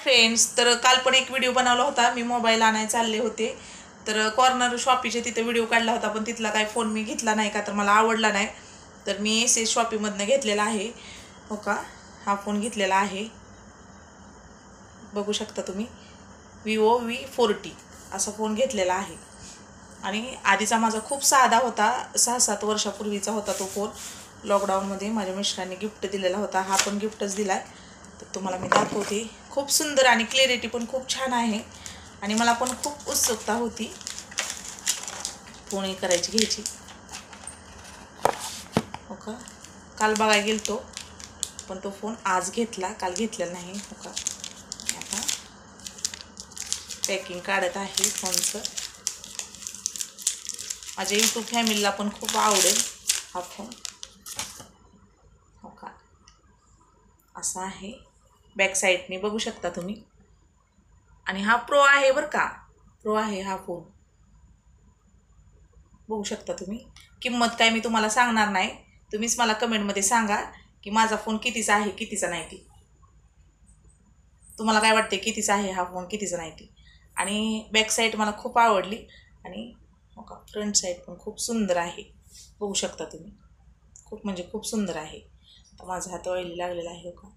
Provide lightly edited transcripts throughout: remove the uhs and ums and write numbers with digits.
Friends, तर काल पण एक व्हिडिओ बनवला होता. मी मोबाईल आणायला चालले होते, तर कॉर्नर शॉपीच्या तिथे व्हिडिओ काढला होता, पण तिथला काय फोन मी घेतला नाही का तर मला आवडला नाही. तर मी एस शॉपीमधनं घेतलेला आहे. हो का, हा फोन घेतलेला आहे, बघू शकता तुम्ही. Vivo V40 असा फोन घेतलेला आहे. आणि आधीचा माझा खूप साधा होता, 6-7 वर्षापूर्वीचा होता तो फोन. लॉकडाऊनमध्ये माझ्या मिस्टरांनी गिफ्ट दिलेला होता. हा पण गिफ्टच दिला आहे. तर तुम्हाला मी दाखवते. खूप सुंदर आणि क्लिअरिटी पण खूप छान आहे. आणि मला पण खूप उत्सुकता होती फोन करायची, घ्यायची. हो का, काल बघायला गेलतो, पण तो फोन आज घेतला, काल घेतलेला नाही. हो का, आता पॅकिंग काढत आहे फोनचं. माझ्या यूट्यूब फॅमिलीला पण खूप आवडेल हा फोन. हो का, असा आहे बॅक साईडने, बघू शकता तुम्ही. आणि हा प्रो आहे बरं का, प्रो आहे हा फोन, बघू शकता तुम्ही. किंमत काय मी तुम्हाला सांगणार नाही, तुम्हीच मला कमेंटमध्ये सांगा की माझा फोन कितीचा आहे, कितीचा नाही ती. तुम्हाला काय वाटते कितीचा आहे हा फोन, कितीचा नाही ती. आणि बॅक साईड मला खूप आवडली. आणि हो का, फ्रंट साईड पण खूप सुंदर आहे, बघू शकता तुम्ही. खूप म्हणजे खूप सुंदर आहे. आता माझा हात ऑइली लागलेला आहे. हो का,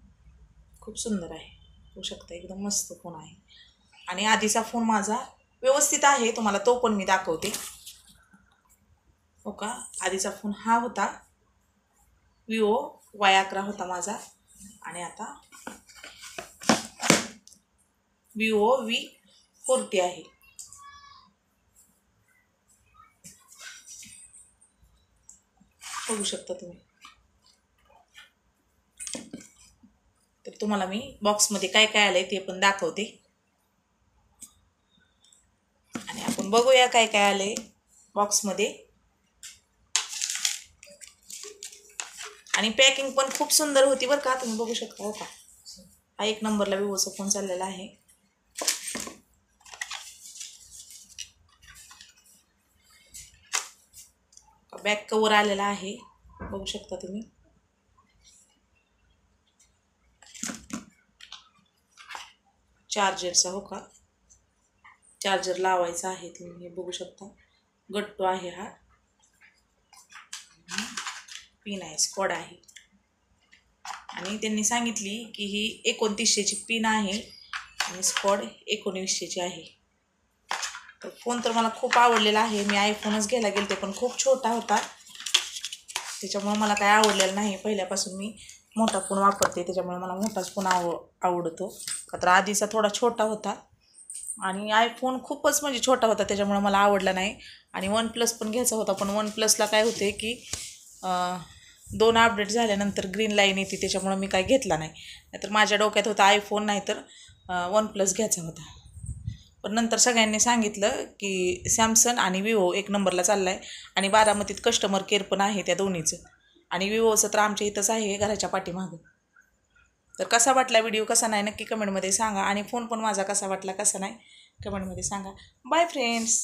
खूप सुंदर आहे, बघू शकता. एकदम मस्त फोन आहे. आणि आधीचा फोन माझा व्यवस्थित आहे, तुम्हाला तो पण मी दाखवते. हो का, आधीचा फोन हा होता, Vivo Y11 होता माझा. आणि आता Vivo V40 आहे. बघू शकता तुम्ही. तर तुम्हाला मी बॉक्समध्ये काय काय आलंय ते पण दाखवते. आणि आपण बघूया काय काय आलंय बॉक्समध्ये. आणि पॅकिंग पण खूप सुंदर होती बरं का, तुम्ही बघू शकता. हो का, हा 1 नंबरला Vivoचा फोन चाललेला आहे. बॅक कवर आलेला आहे, बघू शकता तुम्ही. चार्जरचा, हो का, चार्जर लावायचा आहे, तुम्ही हे बघू शकता. गट्टू आहे हा, पिन आहे, स्क्वॉड आहे. आणि त्यांनी सांगितली की ही 2900ची पिन आहे आणि स्क्वॉड 1900ची आहे. तर फोन तर मला खूप आवडलेला आहे. मी आयफोनच घ्यायला गेलते, पण खूप छोटा होता, त्याच्यामुळे मला काय आवडलेलं नाही. पहिल्यापासून मी मोठा फोन वापरते, त्याच्यामुळे मला मोठाच फोन आवडतो. का तर आधीचा थोडा छोटा होता आणि आयफोन खूपच म्हणजे छोटा होता, त्याच्यामुळे मला आवडला नाही. आणि OnePlus पण घ्यायचा होता, पण OnePlusला काय होते की 2 अपडेट झाल्यानंतर ग्रीन लाईन येते, त्याच्यामुळे मी काय घेतला नाही. नाहीतर माझ्या डोक्यात होता आयफोन नाही तर OnePlus घ्यायचा होता. पण नंतर सगळ्यांनी सांगितलं की सॅमसंग आणि Vivo 1 नंबरला चालला आहे. आणि बारामतीत कस्टमर केअर पण आहे त्या दोन्हीचं. आणि Vivoचं तर आमच्या इथंच आहे, घराच्या पाठीमागं. तर कसा वाटला व्हिडिओ, कसा नाही नक्की कमेंटमध्ये सांगा. आणि फोन पण माझा कसा वाटला, कसा नाही कमेंटमध्ये सांगा. Bye friends.